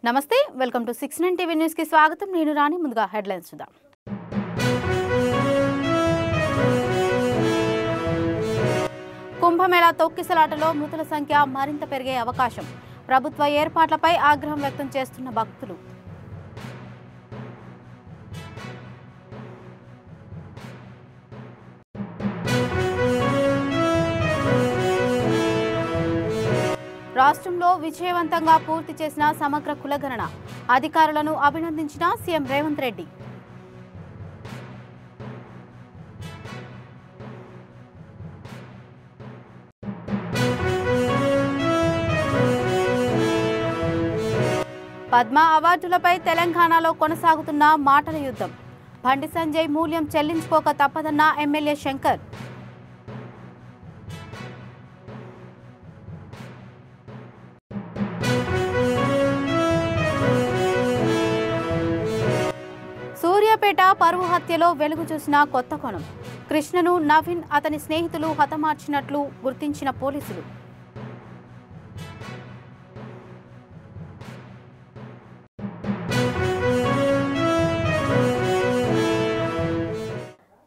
నమస్తే welcome to 69 TV news కి స్వాగతం నేను రాణి ముందుగా హెడ్లైన్స్ చూద్దాం కుంభమేళా తొక్కిసలాటలో మృతుల సంఖ్య మరింత పెరిగే అవకాశం ప్రభుత్వ ఏర్పాట్లపై ఆగ్రహం వ్యక్తం చేస్తున్న భక్తులు రాష్ట్రంలో విజయవంతంగా పూర్తి చేసిన సమగ్ర కులగణన అధికారులను అభినందించిన సీఎం రేవంత్ రెడ్డి పద్మ అవార్డులపై తెలంగాణలో కొనసాగుతున్న మాటల యుద్ధం బండి సంజయ్ మూల్యం చెల్లించుకోక తప్పదన్న ఎమ్మెల్యే శంకర్ సూర్యాపేట పరువు హత్యలో వెలుగు చూసిన కొత్త కోణం కృష్ణను నవీన్ అతని స్నేహితులు హతమార్చినట్లు గుర్తించిన పోలీసులు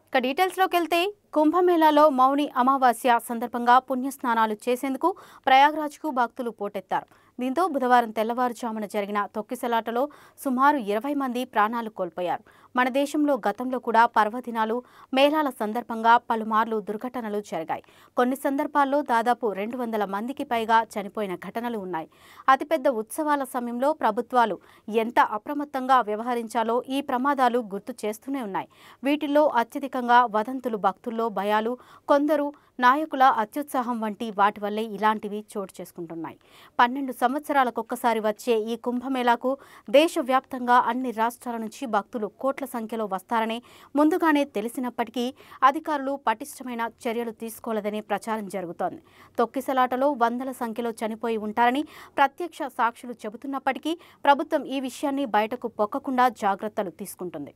ఇక డీటెయిల్స్లోకి వెళ్తే కుంభమేళాలో మౌని అమావాస్య సందర్భంగా పుణ్యస్నానాలు చేసేందుకు ప్రయాగ్రాజ్కు భక్తులు పోటెత్తారు దీంతో బుధవారం తెల్లవారుజామున జరిగిన తొక్కిసలాటలో సుమారు 20 మంది ప్రాణాలు కోల్పోయారు మన దేశంలో గతంలో కూడా పర్వదినాలు మేళాల సందర్భంగా పలుమార్లు దుర్ఘటనలు జరిగాయి కొన్ని సందర్భాల్లో దాదాపు 200 మందికి పైగా చనిపోయిన ఘటనలు ఉన్నాయి అతిపెద్ద ఉత్సవాల సమయంలో ప్రభుత్వాలు ఎంత అప్రమత్తంగా వ్యవహరించాలో ఈ ప్రమాదాలు గుర్తు చేస్తూనే ఉన్నాయి వీటిల్లో అత్యధికంగా వదంతులు భక్తుల్లో భయాలు కొందరు నాయకుల అత్యుత్సాహం వంటి వాటి వల్లే ఇలాంటివి చోటు చేసుకుంటున్నాయి 12 సంవత్సరాలకొక్కసారి వచ్చే ఈ కుంభమేళాకు దేశవ్యాప్తంగా అన్ని రాష్ట్రాల నుంచి భక్తులు కోట్ల సంఖ్యలో వస్తారని ముందుగానే తెలిసినప్పటికీ అధికారులు పటిష్టమైన చర్యలు తీసుకోలేదనే ప్రచారం జరుగుతోంది తొక్కిసలాటలో వందల సంఖ్యలో చనిపోయి ఉంటారని ప్రత్యక్ష సాక్షులు చెబుతున్నప్పటికీ ప్రభుత్వం ఈ విషయాన్ని బయటకు పొక్కకుండా జాగ్రత్తలు తీసుకుంటుంది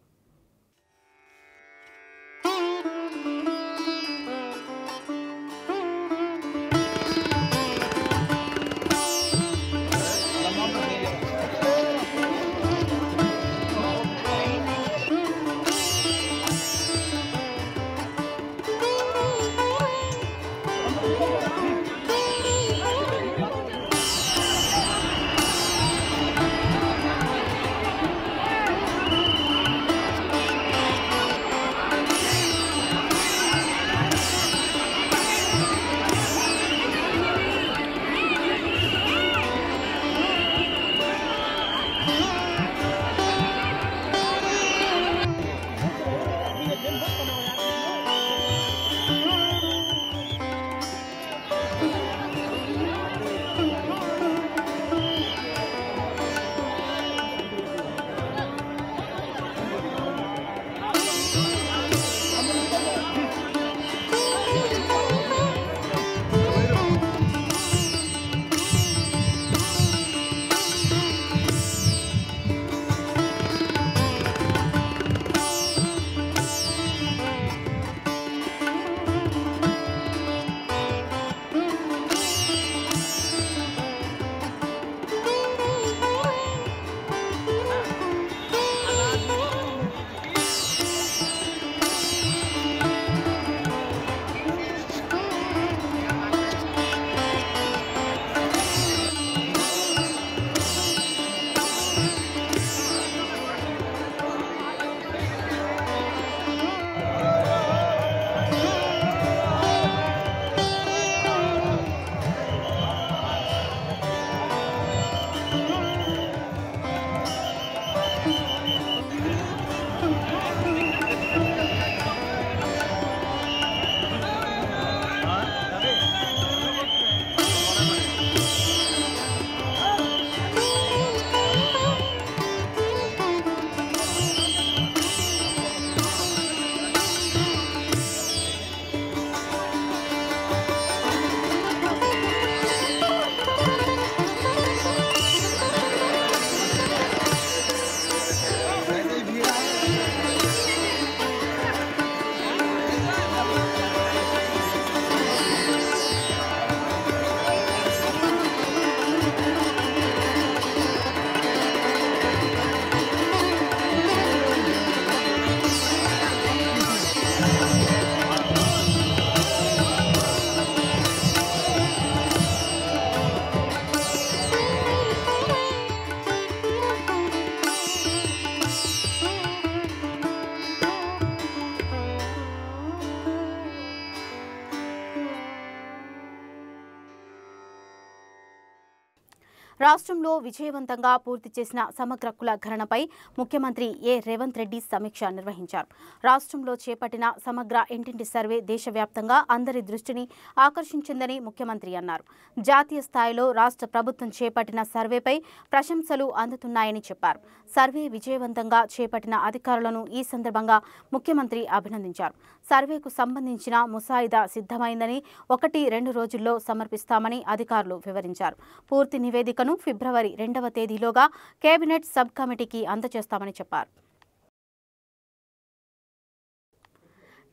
రాష్ట్రంలో విజయవంతంగా పూర్తి చేసిన సమగ్ర కుల గణనపై ముఖ్యమంత్రి రేవంత్ రెడ్డి సమీక్ష నిర్వహించారు. రాష్ట్రంలో చేపట్టిన సమగ్ర ఇంటింటి సర్వే దేశవ్యాప్తంగా అందరి దృష్టిని ఆకర్షించిందని ముఖ్యమంత్రి అన్నారు. జాతీయ స్థాయిలో రాష్ట్ర ప్రభుత్వం చేపట్టిన సర్వేపై ప్రశంసలు అందుతున్నాయని చెప్పారు. సర్వే విజయవంతంగా చేపట్టిన అధికారులను ఈ సందర్భంగా ముఖ్యమంత్రి అభినందించారు. సర్వేకు సంబంధించిన ముసాయిదా సిద్ధమైందని 1-2 రోజుల్లో సమర్పిస్తామని అధికారులు వివరించారు. పూర్తి నివేదికను ఫిబ్రవరి 2వ తేదీలోగా కేబినెట్ సబ్ కమిటీకి అందజేస్తామని చెప్పారు.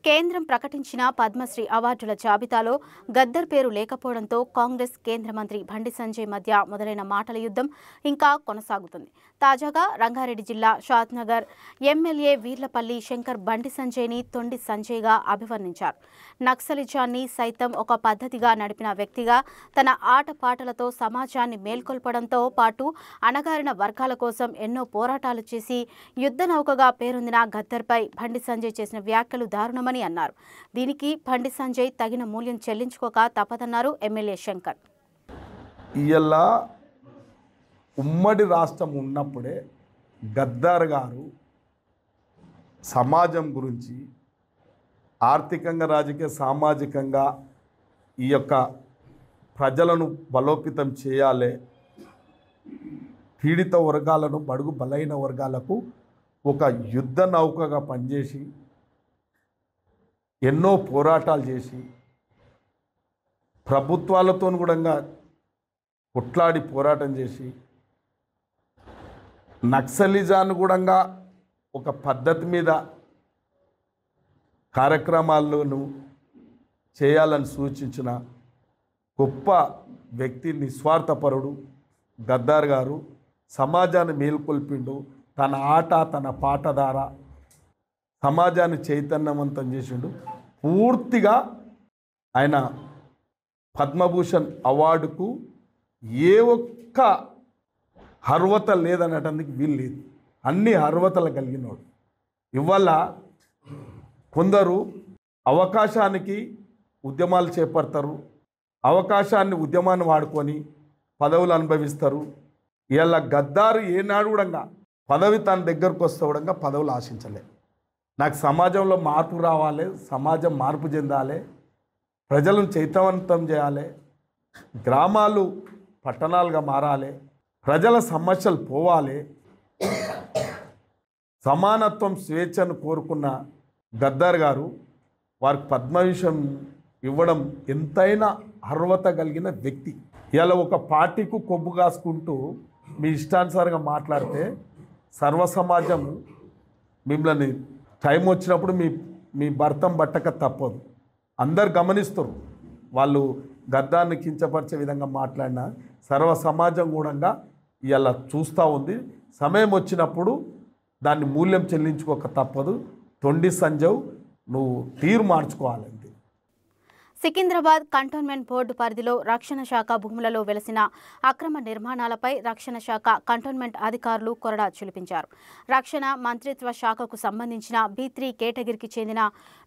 కేంద్రం ప్రకటించిన పద్మశ్రీ అవార్డుల జాబితాలో గద్దర్ పేరు లేకపోవడంతో కాంగ్రెస్ కేంద్ర మంత్రి బండి సంజయ్ మధ్య మొదలైన మాటల యుద్ధం ఇంకా కొనసాగుతుంది. తాజాగా రంగారెడ్డి జిల్లా షాద్నగర్ ఎమ్మెల్యే వీర్లపల్లి శంకర్ బండి సంజయ్ని తొండి సంజయ్గా అభివర్ణించారు. నక్సలిజాన్ని సైతం ఒక పద్ధతిగా నడిపిన వ్యక్తిగా తన ఆటపాటలతో సమాజాన్ని మేల్కొల్పడంతో పాటు అణగారిన వర్గాల కోసం ఎన్నో పోరాటాలు చేసి యుద్ధ నౌకగా పేరొందిన గద్దర్పై బండి సంజయ్ చేసిన వ్యాఖ్యలు దారుణమని అన్నారు. దీనికి బండి సంజయ్ తగిన మూల్యం చెల్లించుకోక తప్పదన్నారు ఎమ్మెల్యే శంకర్. ఉమ్మడి రాష్ట్రం ఉన్నప్పుడే గద్దార్ గారు సమాజం గురించి ఆర్థికంగా, రాజకీయ, సామాజికంగా ఈ యొక్క ప్రజలను బలోపేతం చేయాలి, పీడిత వర్గాలను, బడుగు బలైన వర్గాలకు ఒక యుద్ధ నౌకగా పనిచేసి ఎన్నో పోరాటాలు చేసి ప్రభుత్వాలతో కూడా కొట్లాడి పోరాటం చేసి నక్సలిజాన్ని కూడా ఒక పద్ధతి మీద కార్యక్రమాలను చేయాలని సూచించిన గొప్ప వ్యక్తి, నిస్వార్థపరుడు గద్దార్ గారు. సమాజాన్ని మేల్కొల్పిండు. తన ఆట, తన పాట ద్వారా సమాజాన్ని చైతన్యవంతం చేసిండు. పూర్తిగా ఆయన పద్మభూషణ్ అవార్డుకు ఏ ఒక్క అర్హత లేదనటానికి వీలు లేదు. అన్ని అర్హతలు కలిగినోడు. ఇవాళ కొందరు అవకాశానికి ఉద్యమాలు చేపడతారు, అవకాశాన్ని ఉద్యమాన్ని వాడుకొని పదవులు అనుభవిస్తారు. ఇలా గద్దారు ఏనాడు కూడా పదవి తన దగ్గరకు వస్తే కూడా పదవులు ఆశించలే. నాకు సమాజంలో మార్పు రావాలి, సమాజం మార్పు చెందాలి, ప్రజలను చైతన్యవంతం చేయాలి, గ్రామాలు పట్టణాలుగా మారాలి, ప్రజల సమస్యలు పోవాలి, సమానత్వం, స్వేచ్ఛను కోరుకున్న గద్దార్ గారు వారికి పద్మభూషణ్ ఇవ్వడం ఎంతైనా అర్హత కలిగిన వ్యక్తి. ఇలా ఒక పార్టీకు కొబ్బు కాసుకుంటూ మీ ఇష్టానుసారంగా మాట్లాడితే సర్వ సమాజం మిమ్మల్ని టైం వచ్చినప్పుడు మీ భర్తం బట్టక తప్పదు. అందరు గమనిస్తారు. వాళ్ళు గద్దాన్ని కించపరిచే విధంగా మాట్లాడిన సర్వ సమాజం కూడా ఇలా చూస్తూ ఉంది. సమయం వచ్చినప్పుడు దాన్ని మూల్యం చెల్లించుకోక తప్పదు. తొండి సంజయ్, నువ్వు తీరు మార్చుకోవాలండి. సికింద్రాబాద్ కంటోన్మెంట్ బోర్డు పరిధిలో రక్షణ శాఖ భూములలో వెలసిన అక్రమ నిర్మాణాలపై రక్షణ శాఖ కంటోన్మెంట్ అధికారులు కొరడా చులిపించారు. రక్షణ మంత్రిత్వ శాఖకు సంబంధించిన B3 కేటగిరీకి చెందిన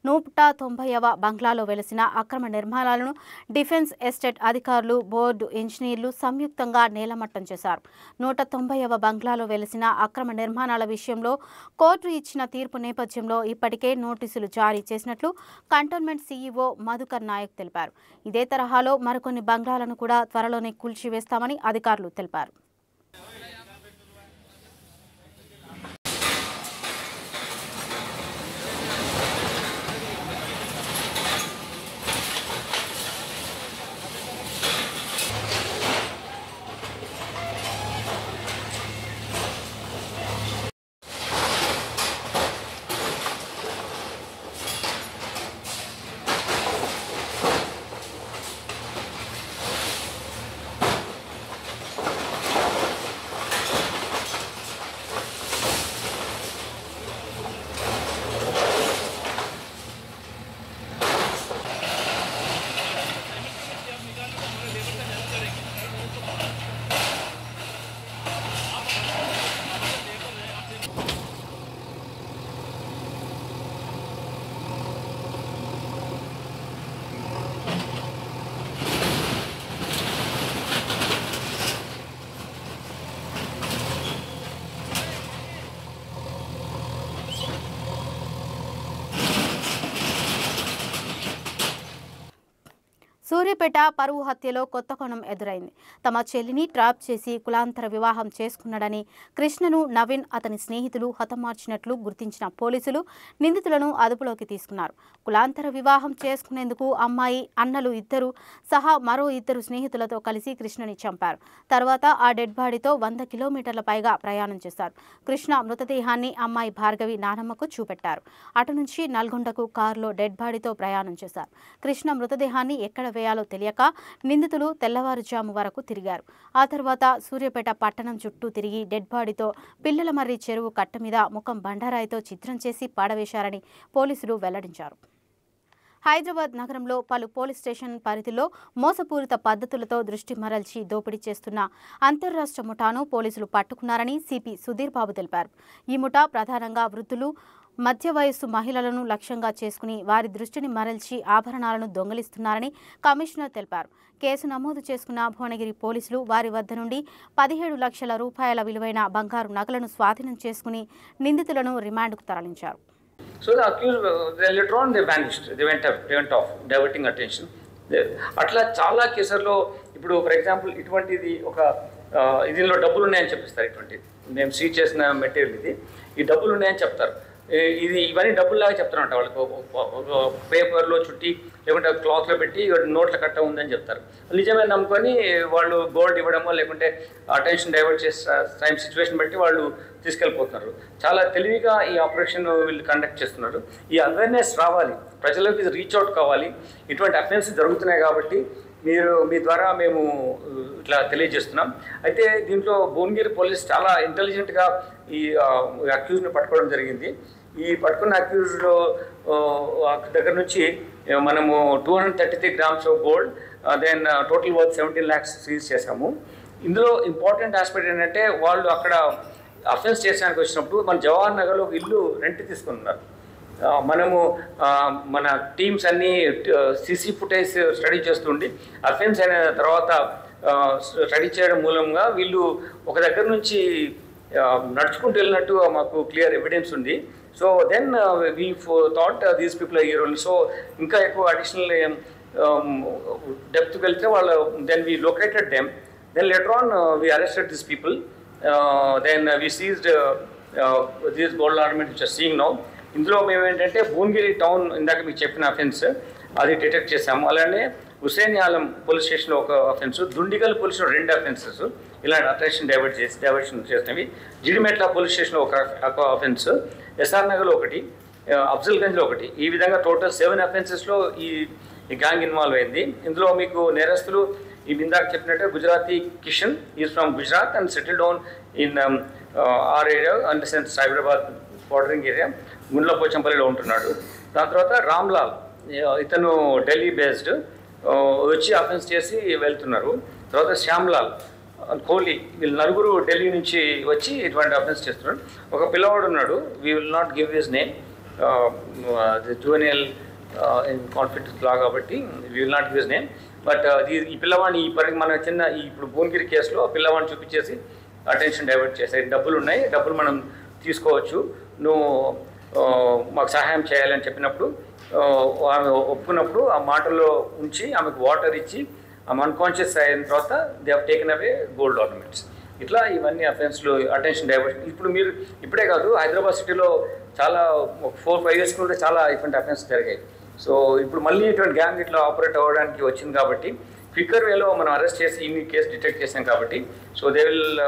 190వ బంగ్లాలో వెలసిన అక్రమ నిర్మాణాలను డిఫెన్స్ ఎస్టేట్ అధికారులు, బోర్డు ఇంజనీర్లు సంయుక్తంగా నేలమట్టం చేశారు. 190వ బంగ్లాలో వెలసిన అక్రమ నిర్మాణాల విషయంలో కోర్టు ఇచ్చిన తీర్పు నేపథ్యంలో ఇప్పటికే నోటీసులు జారీ చేసినట్లు కంటోన్మెంట్ CEO మధుకర్ నాయక్ తెలిపారు. ఇదే తరహాలో మరికొన్ని బంగ్లాలను కూడా త్వరలోనే కూల్చివేస్తామని అధికారులు తెలిపారు. సూర్యాపేట పరువు హత్యలో కొత్త కోణం ఎదురైంది. తమ చెల్లిని ట్రాప్ చేసి కులాంతర వివాహం చేసుకున్నాడని కృష్ణను నవీన్ అతని స్నేహితులు హతమార్చినట్లు గుర్తించిన పోలీసులు నిందితులను అదుపులోకి తీసుకున్నారు. కులాంతర వివాహం చేసుకునేందుకు అమ్మాయి అన్నలు ఇద్దరు సహా మరో ఇద్దరు స్నేహితులతో కలిసి కృష్ణని చంపారు. తర్వాత ఆ డెడ్ బాడీతో 100 కిలోమీటర్ల పైగా ప్రయాణం చేశారు. కృష్ణ మృతదేహాన్ని అమ్మాయి భార్గవి నానమ్మకు చూపెట్టారు. అటు నుంచి నల్గొండకు కారులో డెడ్ బాడీతో ప్రయాణం చేశారు. కృష్ణ మృతదేహాన్ని ఎక్కడ వేయాలో తెలియక నిందితులు తెల్లవారుజాము వరకు తిరిగారు. ఆ తర్వాత సూర్యాపేట పట్టణం చుట్టూ తిరిగి డెడ్ బాడీతో పిల్లలమర్రి చెరువు కట్ట మీద ముఖం బండారాయితో చిత్రం చేసి పాడవేశారని పోలీసులు వెల్లడించారు. హైదరాబాద్ నగరంలో పలు పోలీస్ స్టేషన్ పరిధిలో మోసపూరిత పద్ధతులతో దృష్టి మరల్చి దోపిడీ చేస్తున్న అంతర్రాష్ట్ర ముఠాను పోలీసులు పట్టుకున్నారని సిపి సుధీర్ బాబు తెలిపారు. ఈ ముఠా ప్రధానంగా వృద్ధులు, మధ్య వయస్సు మహిళలను లక్ష్యంగా చేసుకుని వారి దృష్టిని మరల్చి ఆభరణాలను దొంగిలిస్తున్నారని కమిషనర్ తెలిపారు. కేసు నమోదు చేసుకున్న భువనగిరి పోలీసులు వారి వద్ద నుండి 17 లక్షల రూపాయల విలువైన బంగారు నగలను స్వాధీనం చేసుకుని నిందితులను రిమాండ్కు తరలించారు. So the accused, later on they vanished, they went off, diverting attention. అట్లా చాలా కేసుల్లో ఇప్పుడు ఫర్ ఎగ్జాంపుల్ ఇటువంటిది ఒక దీనిలో డబ్బులు ఉన్నాయని చెప్పిస్తారు. ఇటువంటి మేము సీజ్ చేసిన మెటీరియల్ ఈ డబ్బులు ఉన్నాయని చెప్తారు. ఇవన్నీ డబ్బుల్లాగా చెప్తారంట. వాళ్ళకి పేపర్లో చుట్టి లేకుంటే క్లాత్లో పెట్టి నోట్ల కట్ట ఉందని చెప్తారు. నిజమే నమ్ముకొని వాళ్ళు గోల్డ్ ఇవ్వడమో లేకుంటే అటెన్షన్ డైవర్ట్ చేసే టైం సిచ్యువేషన్ బట్టి వాళ్ళు తీసుకెళ్ళిపోతున్నారు. చాలా తెలివిగా ఈ ఆపరేషన్ వీళ్ళు కండక్ట్ చేస్తున్నారు. ఈ అవేర్నెస్ రావాలి, ప్రజలకు రీచ్ అవుట్ కావాలి. ఇటువంటి అఫెన్స్ జరుగుతున్నాయి కాబట్టి మీ ద్వారా మేము ఇట్లా తెలియజేస్తున్నాం. అయితే దీంట్లో భువనగిరి పోలీస్ చాలా ఇంటెలిజెంట్గా ఈ అక్యూజ్ని పట్టుకోవడం జరిగింది. ఈ పట్టుకున్న అక్యూజ్లో దగ్గర నుంచి మనము 233 grams of gold, then total worth 17 lakhs seize చేశాము. ఇందులో ఇంపార్టెంట్ ఆస్పెక్ట్ ఏంటంటే వాళ్ళు అక్కడ అఫెన్స్ చేసడానికి వచ్చినప్పుడు మన జవహర్ నగర్లో ఇల్లు రెంట్ తీసుకున్నారు. మనము మన టీమ్స్ అన్నీ సీసీ ఫుటేజ్ స్టడీ చేస్తుండి అఫెన్స్ అయిన తర్వాత స్టడీ చేయడం మూలంగా వీళ్ళు ఒక దగ్గర నుంచి నడుచుకుంటూ వెళ్ళినట్టు మాకు క్లియర్ ఎవిడెన్స్ ఉంది. So then we thought these people are here only. So ఇంకా ఎక్కువ అడిషనల్ డెప్త్కి వెళ్తే వాళ్ళు then we located them. Then later on we arrested this people. Then we seized these gold ornament which are seeing now. ఇందులో మేము ఏంటంటే Bhuvanagiri town ఇందాక మీకు చెప్పిన అఫెన్స్ అది డిటెక్ట్ చేసాము. అలానే హుసేన్ ఆలం పోలీస్ స్టేషన్లో ఒక offence, Dundigal police station 2 offences ఇలాంటి అటెన్షన్ డైవర్షన్ చేసినవి. జిడిమెట్ల పోలీస్ స్టేషన్లో ఒక అఫెన్స్, ఎస్ఆర్ నగర్లో ఒకటి, అఫ్జల్గంజ్లో ఒకటి. ఈ విధంగా టోటల్ 7 అఫెన్సెస్లో ఈ గ్యాంగ్ ఇన్వాల్వ్ అయింది. ఇందులో మీకు నేరస్తులు ఈ ఇందాక చెప్పినట్టు Gujarati Kishan is from Gujarat and settle down in our area and sense Hyderabad bordering area, Gundla పోచంపల్లిలో ఉంటున్నాడు. దాని తర్వాత రామ్లాల్ ఇతను ఢిల్లీ బేస్డ్ వచ్చి అఫెన్స్ చేసి వెళ్తున్నారు. తర్వాత శ్యామ్లాల్, కోహ్లీ వీళ్ళు నలుగురు ఢిల్లీ నుంచి వచ్చి ఇటువంటి అఫెన్స్ చేస్తున్నాడు. ఒక పిల్లవాడు ఉన్నాడు, we will not give his name, juvenile in conflict law కాబట్టి we will not give his name. But ఈ పిల్లవాడిని మన ఇప్పుడు భువనగిరి కేసులో పిల్లవాడిని చూపించేసి అటెన్షన్ డైవర్ట్ చేశారు. డబ్బులు ఉన్నాయి, డబ్బులు మనం తీసుకోవచ్చు, నువ్వు మాకు సహాయం చేయాలని చెప్పినప్పుడు ఆమె ఒప్పుకున్నప్పుడు ఆ మాటల్లో ఉంచి ఆమెకు వాటర్ ఇచ్చి ఆమె అన్కాన్షియస్ అయిన తర్వాత they have taken away gold ornaments. ఇట్లా ఇవన్నీ అఫెన్స్లు అటెన్షన్ డైవర్షన్. ఇప్పుడు మీరు ఇప్పుడే కాదు, హైదరాబాద్ సిటీలో చాలా 4-5 years నుండి చాలా ఇటువంటి అఫెన్స్ జరిగాయి. సో ఇప్పుడు మళ్ళీ ఇటువంటి గ్యాంగ్ ఇట్లా ఆపరేట్ అవ్వడానికి వచ్చింది కాబట్టి క్విక్కర్ వేలో మనం అరెస్ట్ చేసి ఇన్ని కేసు డిటెక్ట్ చేసాం కాబట్టి so they will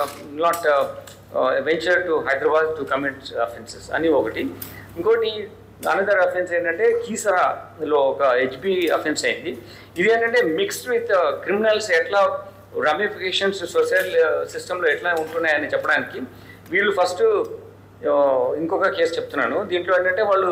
not venture to Hyderabad to commit offences అని ఒకటి. ఇంకోటి అనదర్ అఫెన్స్ ఏంటంటే కీసరాలో ఒక హెచ్బి అఫెన్స్ అయింది. ఇది ఏంటంటే మిక్స్డ్ విత్ క్రిమినల్స్ ఎట్లా రమిఫికేషన్స్ సోషల్ సిస్టంలో ఎట్లా ఉంటున్నాయని చెప్పడానికి వీళ్ళు ఫస్ట్ ఇంకొక కేసు చెప్తున్నాను. దీంట్లో ఏంటంటే వాళ్ళు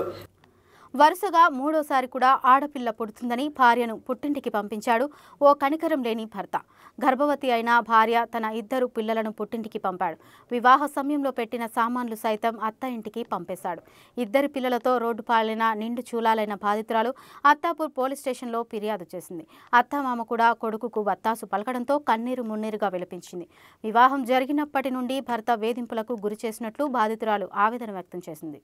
వరుసగా మూడోసారి కూడా ఆడపిల్ల పుడుతుందని భార్యను పుట్టింటికి పంపించాడు ఓ కనికరం లేని భర్త. గర్భవతి అయిన భార్య తన 2 పిల్లలను పుట్టింటికి పంపాడు. వివాహ సమయంలో పెట్టిన సామాన్లు సైతం అత్త ఇంటికి పంపేశాడు. 2 పిల్లలతో రోడ్డు పాలైన నిండు చూలాలైన బాధితురాలు అత్తాపూర్ పోలీస్ స్టేషన్లో ఫిర్యాదు చేసింది. అత్తమామ కూడా కొడుకుకు వత్తాసు పలకడంతో కన్నీరు మున్నీరుగా విలపించింది. వివాహం జరిగినప్పటి నుండి భర్త వేధింపులకు గురి చేసినట్లు బాధితురాలు ఆవేదన వ్యక్తం చేసింది.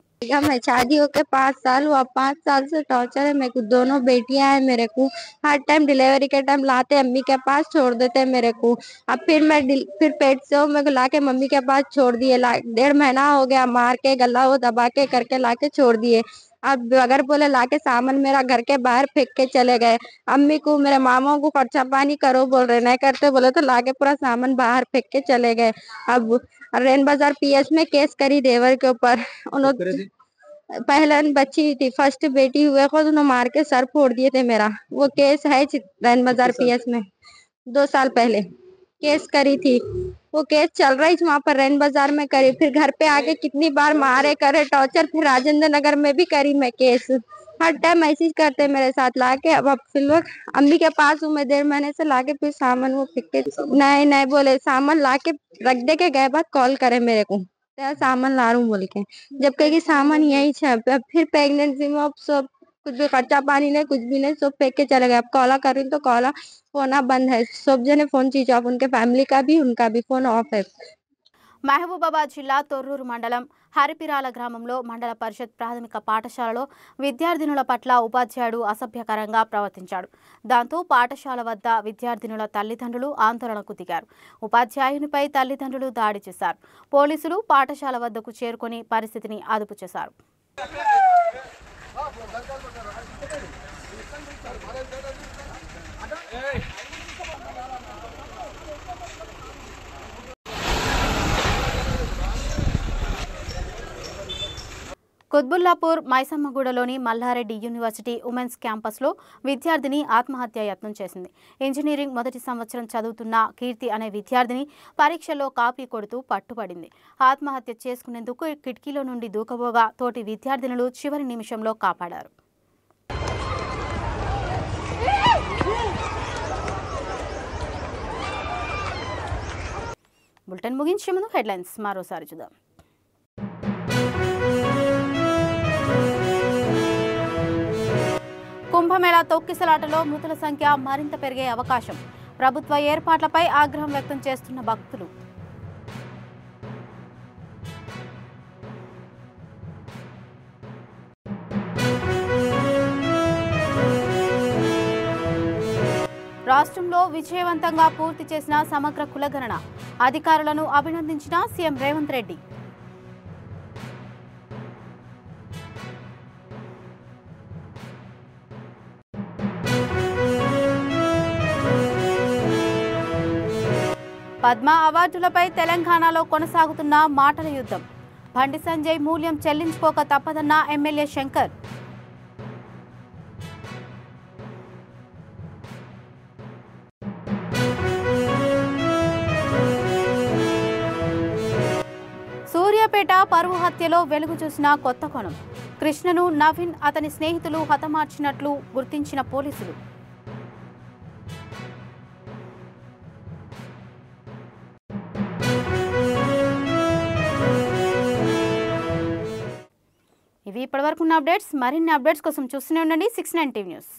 5 साल से टॉर्चर है मेरे को। दोनों बेटियां हैं मेरे को, हर टाइम डिलीवरी के टाइम लाते अम्मी के पास छोड़ देते मेरे को। अब फिर मैं फिर पेट से मेरे को लाके मम्मी के पास छोड़ दिए। 1.5 महीना हो गया, मार के गला वो दबा के करके लाके छोड़ दिए। अब अगर बोले लाके सामान मेरा घर के बाहर फेंक के चले गए। अम्मी को मेरे मामा को खर्चा पानी करो बोल रहे, नहीं करते बोले तो लाके पूरा सामान बाहर फेंक के चले गए। अब रेन बाजार पीएस में केस करी देवर के ऊपर। उन्होंने पहले बच्ची थी, फर्स्ट बेटी हुए को उन्होंने मार के सर फोड़ दिए थे मेरा। वो केस है रैन बाजार पीएस में 2 साल पहले केस करी थी। वो केस चल रही थी वहां पर रैन बाजार में करी, फिर घर पे आके कितनी बार मारे करे टॉर्चर, फिर राजेंद्र नगर में भी करी मैं केस। हर टाइम ऐसी करते मेरे साथ लाके। अब फिर लोग अम्मी के पास हूँ मैं 1.5 महीने से, लाके फिर सामान वो फेंक के नहीं बोले सामान लाके रख दे के गए, बाद कॉल करे मेरे को तेरा सामान ला रहा हूँ बोल के, जब कहे सामान यही है। फिर प्रेगनेंसी में अब सब कुछ भी खर्चा पानी नहीं, कुछ भी नहीं, सब फेंक के चले गए। अब कॉला कर रही तो कॉला फोन बंद है, सब जने फोन स्विच ऑफ, उनके फ्यामिली का भी उनका भी फोन ऑफ है। మహబూబాబాద్ జిల్లా తొర్రూరు మండలం హరిపిరాల గ్రామంలో మండల పరిషత్ ప్రాథమిక పాఠశాలలో విద్యార్థినుల పట్ల ఉపాధ్యాయుడు అసభ్యకరంగా ప్రవర్తించాడు. దాంతో పాఠశాల వద్ద విద్యార్థినుల తల్లిదండ్రులు ఆందోళనకు దిగారు. ఉపాధ్యాయునిపై తల్లిదండ్రులు దాడి చేశారు. పోలీసులు పాఠశాల వద్దకు చేరుకొని పరిస్థితిని అదుపు చేశారు. కుత్బుల్లాపూర్ మైసమ్మగూడలోని మల్లారెడ్డి యూనివర్సిటీ ఉమెన్స్ క్యాంపస్లో విద్యార్థిని ఆత్మహత్య యత్నం చేసింది. ఇంజనీరింగ్ మొదటి సంవత్సరం చదువుతున్న కీర్తి అనే విద్యార్థిని పరీక్షలో కాపీ కొడుతూ పట్టుబడింది. ఆత్మహత్య చేసుకునేందుకు కిటికీలో నుండి దూకబోగా తోటి విద్యార్థినులు చివరి నిమిషంలో కాపాడారు. బులెటిన్ ముగించే ముందు హెడ్లైన్స్ మరోసారి చూద్దాం. కుంభమేళా తొక్కిసలాటలో మృతుల సంఖ్య మరింత పెరిగే అవకాశం. ప్రభుత్వ ఏర్పాట్లపై ఆగ్రహం వ్యక్తం చేస్తున్న భక్తులు. రాష్ట్రంలో విజయవంతంగా పూర్తి చేసిన సమగ్ర కులగణన. అధికారులను అభినందించిన సీఎం రేవంత్ రెడ్డి. పద్మ అవార్డులపై తెలంగాణలో కొనసాగుతున్న మాటల యుద్ధం. బండి సంజయ్ మూల్యం చెల్లించుకోక తప్పదన్న ఎమ్మెల్యే శంకర్. సూర్యాపేట పరువు హత్యలో వెలుగు చూసిన కొత్త కోణం. కృష్ణను నవీన్ అతని స్నేహితులు హతమార్చినట్లు గుర్తించిన పోలీసులు. ఇవి ఇప్పటివరకు ఉన్న అప్డేట్స్. మరిన్ని అప్డేట్స్ కోసం చూస్తూనే ఉండండి 69 న్యూస్.